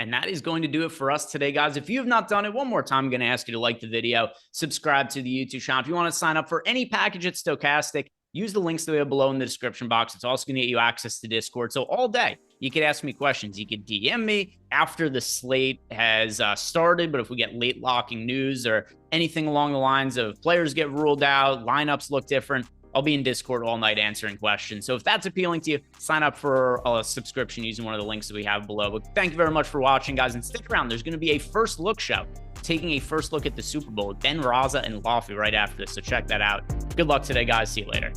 And that is going to do it for us today, guys. If you have not done it, one more time, I'm going to ask you to like the video, subscribe to the YouTube channel. If you want to sign up for any package at Stochastic, use the links that we have below in the description box. It's also going to get you access to Discord. So all day, you could ask me questions. You could DM me after the slate has started, but if we get late locking news or anything along the lines of players get ruled out, lineups look different, I'll be in Discord all night answering questions. So if that's appealing to you, sign up for a subscription using one of the links that we have below. But thank you very much for watching, guys, and stick around. There's going to be a first look show taking a first look at the Super Bowl with Ben Raza and Lofty right after this. So check that out. Good luck today, guys. See you later.